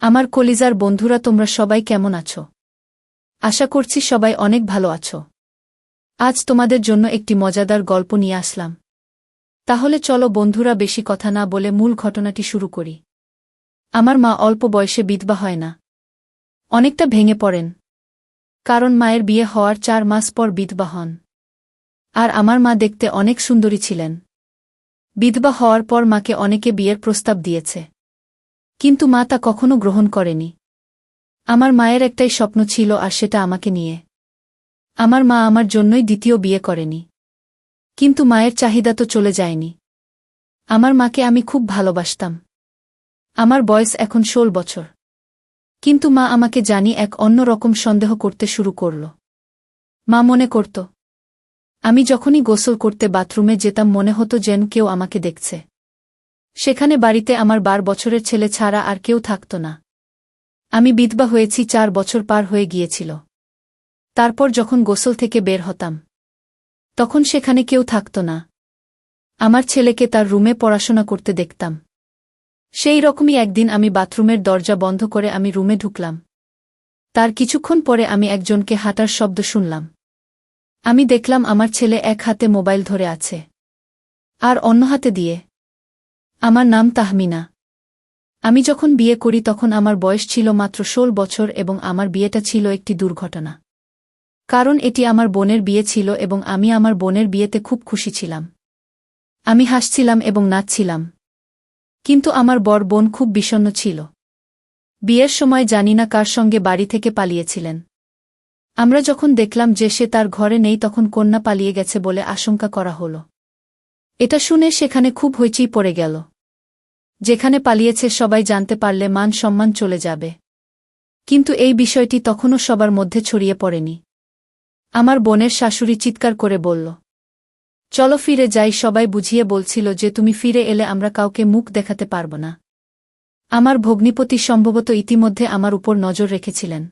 আমার কলিজার বন্ধুরা, তোমরা সবাই কেমন আছো? আশা করছি সবাই অনেক ভালো আছো। আজ তোমাদের জন্য একটি মজাদার গল্প নিয়ে আসলাম। তাহলে চলো বন্ধুরা, বেশি কথা না বলে মূল ঘটনাটি শুরু করি। আমার মা অল্প বয়সে বিধবা হয় না। অনেকটা ভেঙে পড়েন। কারণ মায়ের বিয়ে হওয়ার 4 মাস পর বিধবা হন। আর আমার মা দেখতে অনেক সুন্দরী ছিলেন। বিধবা হওয়ার পর মাকে অনেকে বিয়ের প্রস্তাব দিয়েছে, কিন্তু মা তা কখনো গ্রহণ করেনি। আমার মায়ের একটাই স্বপ্ন ছিল, আর সেটা আমাকে নিয়ে। আমার মা আমার জন্যই দ্বিতীয় বিয়ে করেনি। কিন্তু মায়ের চাহিদা তো চলে যায়নি। আমার মাকে আমি খুব ভালোবাসতাম। আমার বয়স এখন 16 বছর। কিন্তু মা আমাকে জানি এক অন্য রকম সন্দেহ করতে শুরু করল। মা মনে করত, আমি যখনই গোসল করতে বাথরুমে যেতাম মনে হতো যেন কেউ আমাকে দেখছে। সেখানে বাড়িতে আমার 12 বছরের ছেলে ছাড়া আর কেউ থাকত না। আমি বিধবা হয়েছি 4 বছর পার হয়ে গিয়েছিল। তারপর যখন গোসল থেকে বের হতাম, তখন সেখানে কেউ থাকত না। আমার ছেলেকে তার রুমে পড়াশোনা করতে দেখতাম। সেই রকমই একদিন আমি বাথরুমের দরজা বন্ধ করে আমি রুমে ঢুকলাম। তার কিছুক্ষণ পরে আমি একজনকে হাঁটার শব্দ শুনলাম। আমি দেখলাম আমার ছেলে এক হাতে মোবাইল ধরে আছে, আর অন্য হাতে দিয়ে। আমার নাম তাহমিনা। আমি যখন বিয়ে করি তখন আমার বয়স ছিল মাত্র 16 বছর, এবং আমার বিয়েটা ছিল একটি দুর্ঘটনা। কারণ এটি আমার বোনের বিয়ে ছিল এবং আমি আমার বোনের বিয়েতে খুব খুশি ছিলাম। আমি হাসছিলাম এবং নাচছিলাম। কিন্তু আমার বড় বোন খুব বিষণ্ণ ছিল। বিয়ের সময় জানি না কার সঙ্গে বাড়ি থেকে পালিয়েছিলেন। আমরা যখন দেখলাম যে সে তার ঘরে নেই, তখন কন্যা পালিয়ে গেছে বলে আশঙ্কা করা হলো। এটা শুনে সেখানে খুব হইচই পড়ে গেল। যেখানে পালিয়েছে সবাই জানতে পারলে মান সম্মান চলে যাবে। কিন্তু এই বিষয়টি তখনও সবার মধ্যে ছড়িয়ে পড়েনি। আমার বোনের শাশুড়ি চিৎকার করে বলল, চলো ফিরে যাই। সবাই বুঝিয়ে বলছিল যে তুমি ফিরে এলে আমরা কাউকে মুখ দেখাতে পারব না। আমার ভগ্নিপতি সম্ভবত ইতিমধ্যে আমার উপর নজর রেখেছিলেন।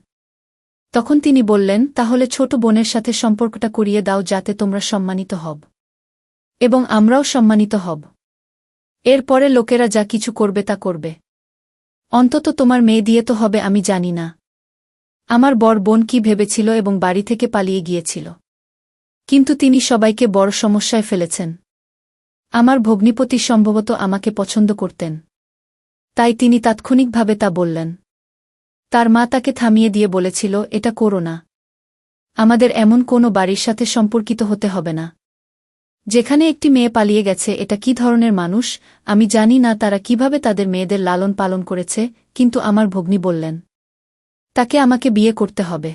তখন তিনি বললেন, তাহলে ছোট বোনের সাথে সম্পর্কটা করিয়ে দাও, যাতে তোমরা সম্মানিত হব এবং আমরাও সম্মানিত হব। এরপরে লোকেরা যা কিছু করবে তা করবে। অন্তত তোমার মেয়ে দিয়ে তো হবে। আমি জানি না আমার বড় বোন কি ভেবেছিল এবং বাড়ি থেকে পালিয়ে গিয়েছিল। কিন্তু তিনি সবাইকে বড় সমস্যায় ফেলেছেন। আমার ভগ্নিপতি সম্ভবত আমাকে পছন্দ করতেন, তাই তিনি তাৎক্ষণিকভাবে তা বললেন। তার মা তাকে থামিয়ে দিয়ে বলেছিল, এটা করো না। আমাদের এমন কোনো বাড়ির সাথে সম্পর্কিত হতে হবে না যেখানে একটি মেয়ে পালিয়ে গেছে। এটা কি ধরনের মানুষ? আমি জানি না তারা কিভাবে তাদের মেয়েদের লালন পালন করেছে, কিন্তু আমার ভগ্নী বললেন, তাকে আমাকে বিয়ে করতে হবে।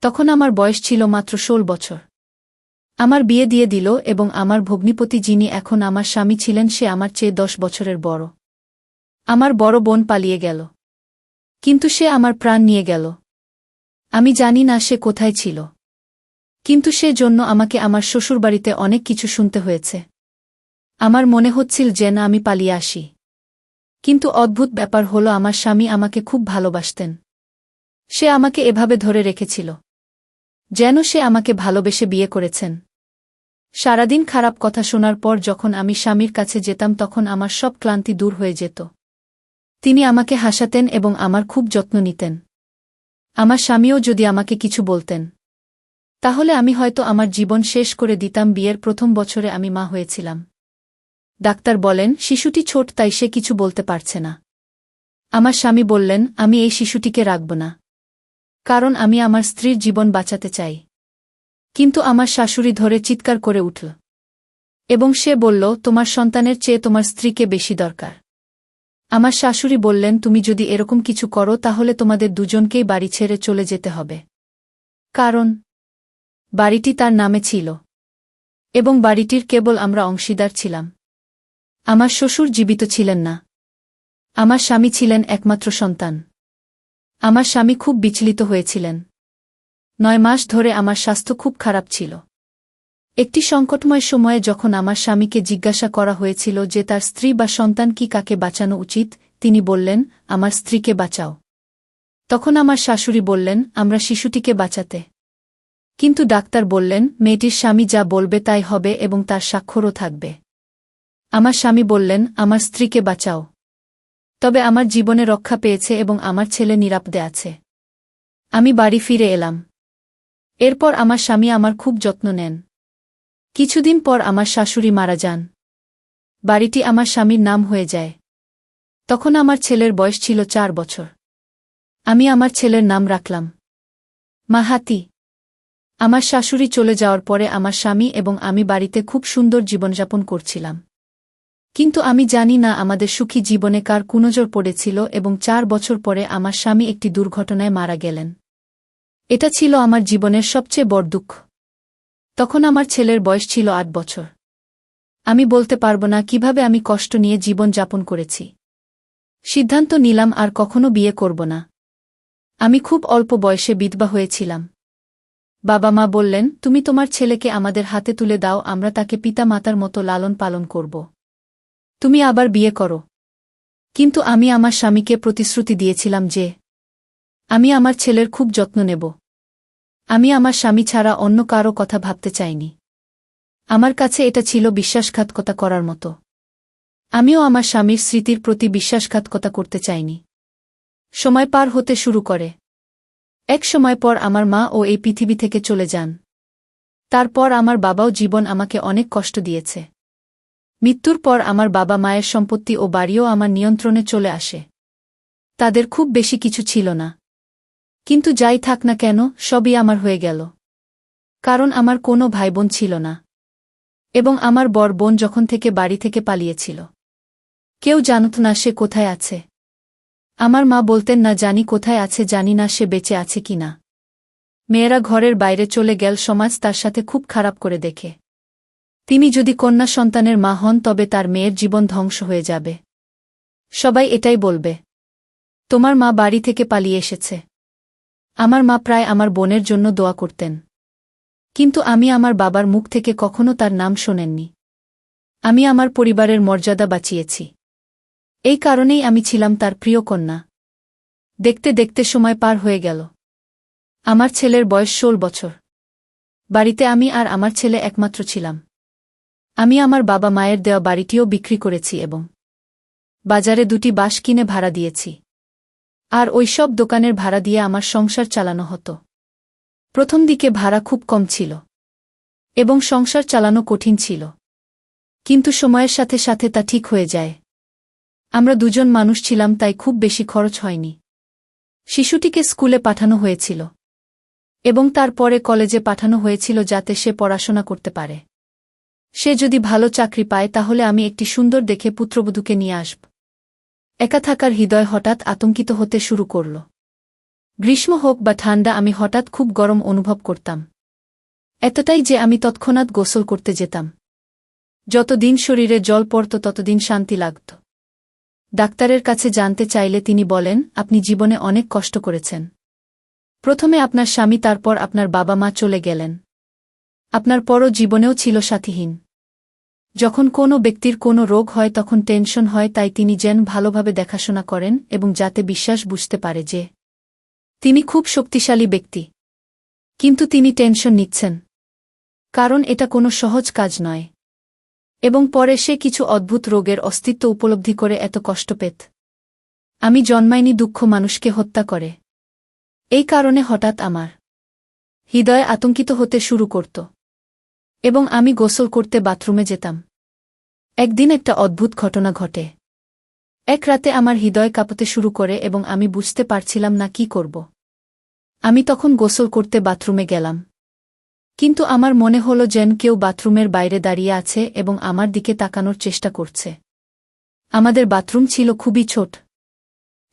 তখন আমার বয়স ছিল মাত্র 16 বছর। আমার বিয়ে দিয়ে দিল, এবং আমার ভগ্নিপতি, যিনি এখন আমার স্বামী ছিলেন, সে আমার চেয়ে 10 বছরের বড়। আমার বড় বোন পালিয়ে গেল, কিন্তু সে আমার প্রাণ নিয়ে গেল। আমি জানি না সে কোথায় ছিল, কিন্তু সে জন্য আমাকে আমার শ্বশুরবাড়িতে অনেক কিছু শুনতে হয়েছে। আমার মনে হচ্ছিল যেন আমি পালিয়ে আসি। কিন্তু অদ্ভুত ব্যাপার হলো, আমার স্বামী আমাকে খুব ভালোবাসতেন। সে আমাকে এভাবে ধরে রেখেছিল যেন সে আমাকে ভালোবেসে বিয়ে করেছেন। সারাদিন খারাপ কথা শোনার পর যখন আমি স্বামীর কাছে যেতাম, তখন আমার সব ক্লান্তি দূর হয়ে যেত। তিনি আমাকে হাসাতেন এবং আমার খুব যত্ন নিতেন। আমার স্বামীও যদি আমাকে কিছু বলতেন, তাহলে আমি হয়তো আমার জীবন শেষ করে দিতাম। বিয়ের প্রথম বছরে আমি মা হয়েছিলাম। ডাক্তার বলেন শিশুটি ছোট, তাই সে কিছু বলতে পারছে না। আমার স্বামী বললেন, আমি এই শিশুটিকে রাখব না, কারণ আমি আমার স্ত্রীর জীবন বাঁচাতে চাই। কিন্তু আমার শাশুড়ি ধরে চিৎকার করে উঠল এবং সে বলল, তোমার সন্তানের চেয়ে তোমার স্ত্রীকে বেশি দরকার। আমার শাশুড়ি বললেন, তুমি যদি এরকম কিছু করো তাহলে তোমাদের দুজনকেই বাড়ি ছেড়ে চলে যেতে হবে। কারণ বাড়িটি তার নামে ছিল এবং বাড়িটির কেবল আমরা অংশীদার ছিলাম। আমার শ্বশুর জীবিত ছিলেন না। আমার স্বামী ছিলেন একমাত্র সন্তান। আমার স্বামী খুব বিচলিত হয়েছিলেন। 9 মাস ধরে আমার স্বাস্থ্য খুব খারাপ ছিল। একটি সংকটময় সময়ে যখন আমার স্বামীকে জিজ্ঞাসা করা হয়েছিল যে তার স্ত্রী বা সন্তান কি কাকে বাঁচানো উচিত, তিনি বললেন, আমার স্ত্রীকে বাঁচাও। তখন আমার শাশুড়ি বললেন, আমরা শিশুটিকে বাঁচাতে। কিন্তু ডাক্তার বললেন, মেয়েটির স্বামী যা বলবে তাই হবে এবং তার স্বাক্ষরও থাকবে। আমার স্বামী বললেন, আমার স্ত্রীকে বাঁচাও। তবে আমার জীবনে রক্ষা পেয়েছে এবং আমার ছেলে নিরাপদে আছে। আমি বাড়ি ফিরে এলাম। এরপর আমার স্বামী আমার খুব যত্ন নেন। কিছুদিন পর আমার শাশুড়ি মারা যান। বাড়িটি আমার স্বামীর নাম হয়ে যায়। তখন আমার ছেলের বয়স ছিল 4 বছর। আমি আমার ছেলের নাম রাখলাম মাহাতি। আমার শাশুড়ি চলে যাওয়ার পরে আমার স্বামী এবং আমি বাড়িতে খুব সুন্দর জীবনযাপন করছিলাম। কিন্তু আমি জানি না আমাদের সুখী জীবনে কার কুনজর পড়েছিল এবং 4 বছর পরে আমার স্বামী একটি দুর্ঘটনায় মারা গেলেন। এটা ছিল আমার জীবনের সবচেয়ে বড় দুঃখ। তখন আমার ছেলের বয়স ছিল 8 বছর। আমি বলতে পারব না কিভাবে আমি কষ্ট নিয়ে জীবন যাপন করেছি। সিদ্ধান্ত নিলাম আর কখনো বিয়ে করব না। আমি খুব অল্প বয়সে বিধবা হয়েছিলাম। বাবা মা বললেন, তুমি তোমার ছেলেকে আমাদের হাতে তুলে দাও, আমরা তাকে পিতা মাতার মতো লালন পালন করব। তুমি আবার বিয়ে করো। কিন্তু আমি আমার স্বামীকে প্রতিশ্রুতি দিয়েছিলাম যে আমি আমার ছেলের খুব যত্ন নেব। আমি আমার স্বামী ছাড়া অন্য কারো কথা ভাবতে চাইনি। আমার কাছে এটা ছিল বিশ্বাসঘাতকতা করার মতো। আমিও আমার স্বামীর স্মৃতির প্রতি বিশ্বাসঘাতকতা করতে চাইনি। সময় পার হতে শুরু করে। এক সময় পর আমার মা ও এই পৃথিবী থেকে চলে যান। তারপর আমার বাবাও জীবন আমাকে অনেক কষ্ট দিয়েছে। মৃত্যুর পর আমার বাবা মায়ের সম্পত্তি ও বাড়িও আমার নিয়ন্ত্রণে চলে আসে। তাদের খুব বেশি কিছু ছিল না। কিন্তু যাই থাক না কেন, সবই আমার হয়ে গেল। কারণ আমার কোনো ভাইবোন ছিল না। এবং আমার বড় বোন যখন থেকে বাড়ি থেকে পালিয়েছিল, কেউ জানত না সে কোথায় আছে। আমার মা বলতেন না জানি কোথায় আছে, জানি না সে বেঁচে আছে কি না। মেয়েরা ঘরের বাইরে চলে গেল, সমাজ তার সাথে খুব খারাপ করে দেখে। তিনি যদি কন্যা সন্তানের মা হন তবে তার মেয়ের জীবন ধ্বংস হয়ে যাবে। সবাই এটাই বলবে, তোমার মা বাড়ি থেকে পালিয়ে এসেছে। আমার মা প্রায় আমার বোনের জন্য দোয়া করতেন। কিন্তু আমি আমার বাবার মুখ থেকে কখনো তার নাম শোনেননি। আমি আমার পরিবারের মর্যাদা বাঁচিয়েছি। এই কারণেই আমি ছিলাম তার প্রিয় কন্যা। দেখতে দেখতে সময় পার হয়ে গেল। আমার ছেলের বয়স 16 বছর। বাড়িতে আমি আর আমার ছেলে একমাত্র ছিলাম। আমি আমার বাবা মায়ের দেওয়া বাড়িটিও বিক্রি করেছি এবং বাজারে 2টি বাস কিনে ভাড়া দিয়েছি। আর ওই সব দোকানের ভাড়া দিয়ে আমার সংসার চালানো হতো। প্রথম দিকে ভাড়া খুব কম ছিল এবং সংসার চালানো কঠিন ছিল। কিন্তু সময়ের সাথে সাথে তা ঠিক হয়ে যায়। আমরা দুজন মানুষ ছিলাম, তাই খুব বেশি খরচ হয়নি। শিশুটিকে স্কুলে পাঠানো হয়েছিল এবং তারপরে কলেজে পাঠানো হয়েছিল যাতে সে পড়াশোনা করতে পারে। সে যদি ভালো চাকরি পায় তাহলে আমি একটি সুন্দর দেখে পুত্রবধূকে নিয়ে আসব। একা থাকার হৃদয় হঠাৎ আতঙ্কিত হতে শুরু করল। গ্রীষ্ম হোক বা ঠান্ডা, আমি হঠাৎ খুব গরম অনুভব করতাম। এতটাই যে আমি তৎক্ষণাৎ গোসল করতে যেতাম। যতদিন শরীরে জল পড়ত ততদিন শান্তি লাগত। ডাক্তারের কাছে জানতে চাইলে তিনি বলেন, আপনি জীবনে অনেক কষ্ট করেছেন। প্রথমে আপনার স্বামী, তারপর আপনার বাবা মা চলে গেলেন। আপনার পরও জীবনেও ছিল সাথীহীন। যখন কোনো ব্যক্তির কোনো রোগ হয় তখন টেনশন হয়, তাই তিনি যেন ভালোভাবে দেখাশোনা করেন এবং যাতে বিশ্বাস বুঝতে পারে যে তিনি খুব শক্তিশালী ব্যক্তি। কিন্তু তিনি টেনশন নিচ্ছেন কারণ এটা কোনো সহজ কাজ নয়। এবং পরে সে কিছু অদ্ভুত রোগের অস্তিত্ব উপলব্ধি করে এত কষ্ট পেত। আমি জন্মাইনি দুঃখ মানুষকে হত্যা করে। এই কারণে হঠাৎ আমার হৃদয় আতঙ্কিত হতে শুরু করত এবং আমি গোসল করতে বাথরুমে যেতাম। একদিন একটা অদ্ভুত ঘটনা ঘটে। এক রাতে আমার হৃদয় কাঁপতে শুরু করে এবং আমি বুঝতে পারছিলাম না কি করব। আমি তখন গোসল করতে বাথরুমে গেলাম। কিন্তু আমার মনে হলো যেন কেউ বাথরুমের বাইরে দাঁড়িয়ে আছে এবং আমার দিকে তাকানোর চেষ্টা করছে। আমাদের বাথরুম ছিল খুবই ছোট,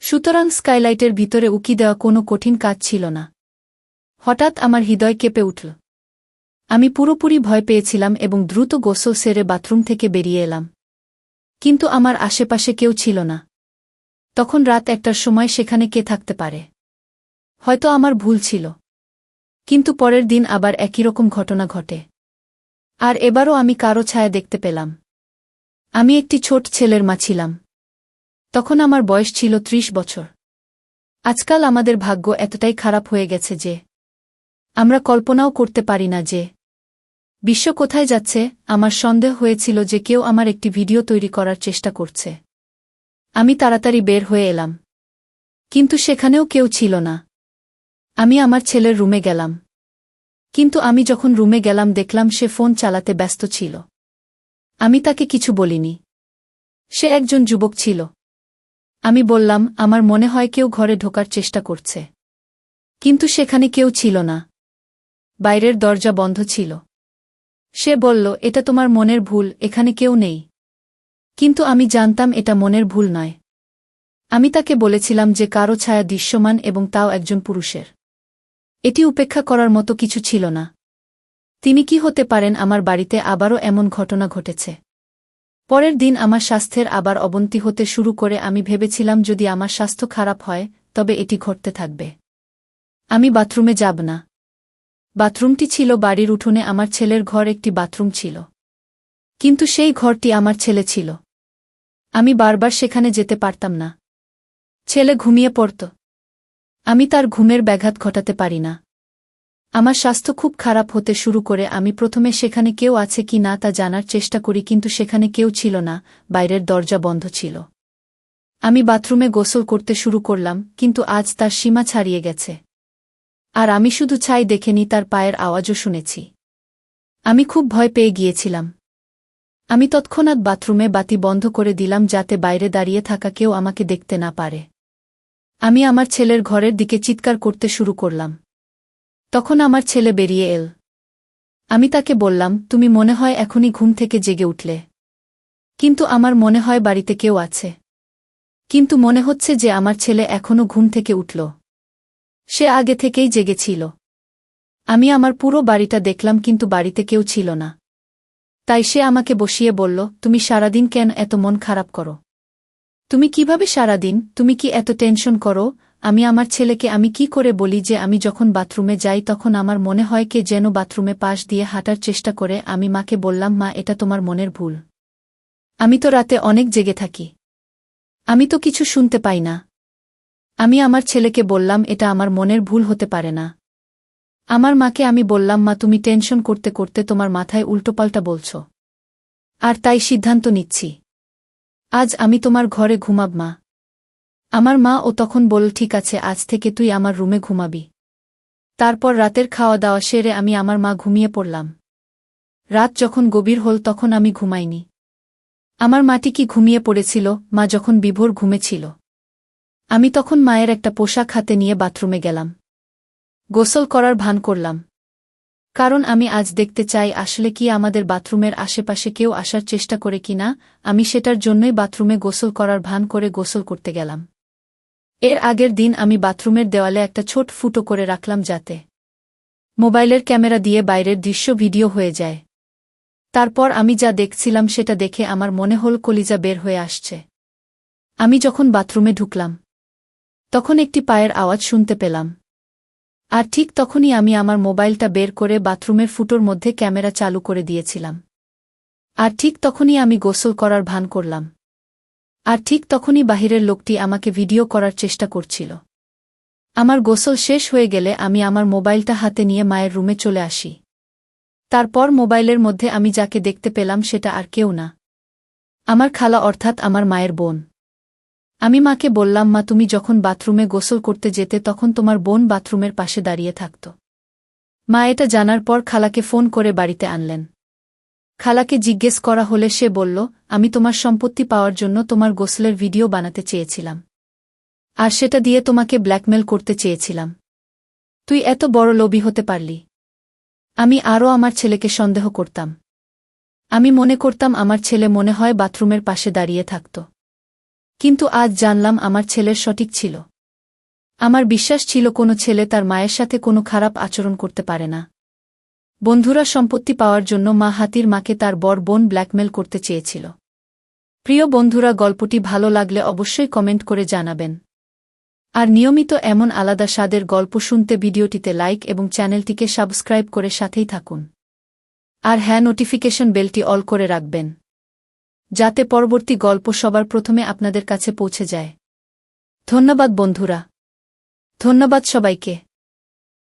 সুতরাং স্কাইলাইটের ভিতরে উকি দেওয়া কোনো কঠিন কাজ ছিল না। হঠাৎ আমার হৃদয় কেঁপে উঠল। আমি পুরোপুরি ভয় পেয়েছিলাম এবং দ্রুত গোসল সেরে বাথরুম থেকে বেরিয়ে এলাম। কিন্তু আমার আশেপাশে কেউ ছিল না। তখন রাত 1টার সময় সেখানে কে থাকতে পারে? হয়তো আমার ভুল ছিল। কিন্তু পরের দিন আবার একই রকম ঘটনা ঘটে। আর এবারও আমি কারো ছায়া দেখতে পেলাম। আমি একটি ছোট ছেলের মা ছিলাম। তখন আমার বয়স ছিল 30 বছর। আজকাল আমাদের ভাগ্য এতটাই খারাপ হয়ে গেছে যে আমরা কল্পনাও করতে পারি না যে বিশ্ব কোথায় যাচ্ছে। আমার সন্দেহ হয়েছিল যে কেউ আমার একটি ভিডিও তৈরি করার চেষ্টা করছে। আমি তাড়াতাড়ি বের হয়ে এলাম। কিন্তু সেখানেও কেউ ছিল না। আমি আমার ছেলের রুমে গেলাম। কিন্তু আমি যখন রুমে গেলাম দেখলাম সে ফোন চালাতে ব্যস্ত ছিল। আমি তাকে কিছু বলিনি। সে একজন যুবক ছিল। আমি বললাম, আমার মনে হয় কেউ ঘরে ঢোকার চেষ্টা করছে। কিন্তু সেখানে কেউ ছিল না। বাইরের দরজা বন্ধ ছিল। সে বলল, এটা তোমার মনের ভুল, এখানে কেউ নেই। কিন্তু আমি জানতাম এটা মনের ভুল নয়। আমি তাকে বলেছিলাম যে কারো ছায়া দৃশ্যমান এবং তাও একজন পুরুষের। এটি উপেক্ষা করার মতো কিছু ছিল না। তিনি কি হতে পারেন আমার বাড়িতে আবারও এমন ঘটনা ঘটেছে। পরের দিন আমার স্বাস্থ্যের আবার অবনতি হতে শুরু করে। আমি ভেবেছিলাম যদি আমার স্বাস্থ্য খারাপ হয় তবে এটি ঘটতে থাকবে। আমি বাথরুমে যাব না। বাথরুমটি ছিল বাড়ির উঠোনে। আমার ছেলের ঘর একটি বাথরুম ছিল। কিন্তু সেই ঘরটি আমার ছেলে ছিল। আমি বারবার সেখানে যেতে পারতাম না। ছেলে ঘুমিয়ে পড়ত। আমি তার ঘুমের ব্যাঘাত ঘটাতে পারি না। আমার স্বাস্থ্য খুব খারাপ হতে শুরু করে। আমি প্রথমে সেখানে কেউ আছে কি না তা জানার চেষ্টা করি, কিন্তু সেখানে কেউ ছিল না। বাইরের দরজা বন্ধ ছিল। আমি বাথরুমে গোসল করতে শুরু করলাম, কিন্তু আজ তার সীমা ছাড়িয়ে গেছে। আর আমি শুধু ছাই দেখেনি, তার পায়ের আওয়াজও শুনেছি। আমি খুব ভয় পেয়ে গিয়েছিলাম। আমি তৎক্ষণাৎ বাথরুমে বাতি বন্ধ করে দিলাম যাতে বাইরে দাঁড়িয়ে থাকা কেউ আমাকে দেখতে না পারে। আমি আমার ছেলের ঘরের দিকে চিৎকার করতে শুরু করলাম। তখন আমার ছেলে বেরিয়ে এল। আমি তাকে বললাম, তুমি মনে হয় এখনই ঘুম থেকে জেগে উঠলে। কিন্তু আমার মনে হয় বাড়িতে কেউ আছে। কিন্তু মনে হচ্ছে যে আমার ছেলে এখনও ঘুম থেকে উঠল। সে আগে থেকেই জেগেছিল। আমি আমার পুরো বাড়িটা দেখলাম, কিন্তু বাড়িতে কেউ ছিল না। তাই সে আমাকে বসিয়ে বলল, তুমি সারাদিন কেন এত মন খারাপ করো? তুমি কিভাবে সারাদিন, তুমি কি এত টেনশন করো? আমি আমার ছেলেকে আমি কি করে বলি যে আমি যখন বাথরুমে যাই তখন আমার মনে হয় কে যেন বাথরুমে পাশ দিয়ে হাঁটার চেষ্টা করে। আমি মাকে বললাম, মা, এটা তোমার মনের ভুল। আমি তো রাতে অনেক জেগে থাকি। আমি তো কিছু শুনতে পাই না। আমি আমার ছেলেকে বললাম, এটা আমার মনের ভুল হতে পারে না। আমার মাকে আমি বললাম, মা, তুমি টেনশন করতে করতে তোমার মাথায় উল্টোপাল্টা বলছ। আর তাই সিদ্ধান্ত নিচ্ছি, আজ আমি তোমার ঘরে ঘুমাব, মা। আমার মা ও তখন বলল, ঠিক আছে, আজ থেকে তুই আমার রুমে ঘুমাবি। তারপর রাতের খাওয়া দাওয়া সেরে আমি আমার মা ঘুমিয়ে পড়লাম। রাত যখন গভীর হল তখন আমি ঘুমাইনি। আমার মাটি কি ঘুমিয়ে পড়েছিল, মা যখন বিভোর ঘুমেছিল। আমি তখন মায়ের একটা পোশাক হাতে নিয়ে বাথরুমে গেলাম। গোসল করার ভান করলাম। কারণ আমি আজ দেখতে চাই আসলে কি আমাদের বাথরুমের আশেপাশে কেউ আসার চেষ্টা করে কিনা। আমি সেটার জন্যই বাথরুমে গোসল করার ভান করে গোসল করতে গেলাম। এর আগের দিন আমি বাথরুমের দেওয়ালে একটা ছোট ফুটো করে রাখলাম যাতে মোবাইলের ক্যামেরা দিয়ে বাইরের দৃশ্য ভিডিও হয়ে যায়। তারপর আমি যা দেখছিলাম সেটা দেখে আমার মনে হল কলিজা বের হয়ে আসছে। আমি যখন বাথরুমে ঢুকলাম তখন একটি পায়ের আওয়াজ শুনতে পেলাম। আর ঠিক তখনই আমি আমার মোবাইলটা বের করে বাথরুমের ফুটোর মধ্যে ক্যামেরা চালু করে দিয়েছিলাম। আর ঠিক তখনই আমি গোসল করার ভান করলাম। আর ঠিক তখনই বাহিরের লোকটি আমাকে ভিডিও করার চেষ্টা করছিল। আমার গোসল শেষ হয়ে গেলে আমি আমার মোবাইলটা হাতে নিয়ে মায়ের রুমে চলে আসি। তারপর মোবাইলের মধ্যে আমি যাকে দেখতে পেলাম সেটা আর কেউ না, আমার খালা, অর্থাৎ আমার মায়ের বোন। আমি মাকে বললাম, মা, তুমি যখন বাথরুমে গোসল করতে যেতে তখন তোমার বোন বাথরুমের পাশে দাঁড়িয়ে থাকত। মা এটা জানার পর খালাকে ফোন করে বাড়িতে আনলেন। খালাকে জিজ্ঞেস করা হলে সে বলল, আমি তোমার সম্পত্তি পাওয়ার জন্য তোমার গোসলের ভিডিও বানাতে চেয়েছিলাম। আর সেটা দিয়ে তোমাকে ব্ল্যাকমেল করতে চেয়েছিলাম। তুই এত বড় লোভী হতে পারলি। আমি আরও আমার ছেলেকে সন্দেহ করতাম। আমি মনে করতাম আমার ছেলে মনে হয় বাথরুমের পাশে দাঁড়িয়ে থাকত। কিন্তু আজ জানলাম আমার ছেলের সঠিক ছিল। আমার বিশ্বাস ছিল কোনো ছেলে তার মায়ের সাথে কোনো খারাপ আচরণ করতে পারে না। বন্ধুরা, সম্পত্তি পাওয়ার জন্য মা হাতির মাকে তার বড় বোন ব্ল্যাকমেল করতে চেয়েছিল। প্রিয় বন্ধুরা, গল্পটি ভালো লাগলে অবশ্যই কমেন্ট করে জানাবেন। আর নিয়মিত এমন আলাদা স্বাদের গল্প শুনতে ভিডিওটিতে লাইক এবং চ্যানেলটিকে সাবস্ক্রাইব করে সাথেই থাকুন। আর হ্যাঁ, নোটিফিকেশন বেলটি অল করে রাখবেন যাতে পরবর্তী গল্প সবার প্রথমে আপনাদের কাছে পৌঁছে যায়। ধন্যবাদ বন্ধুরা। ধন্যবাদ সবাইকে।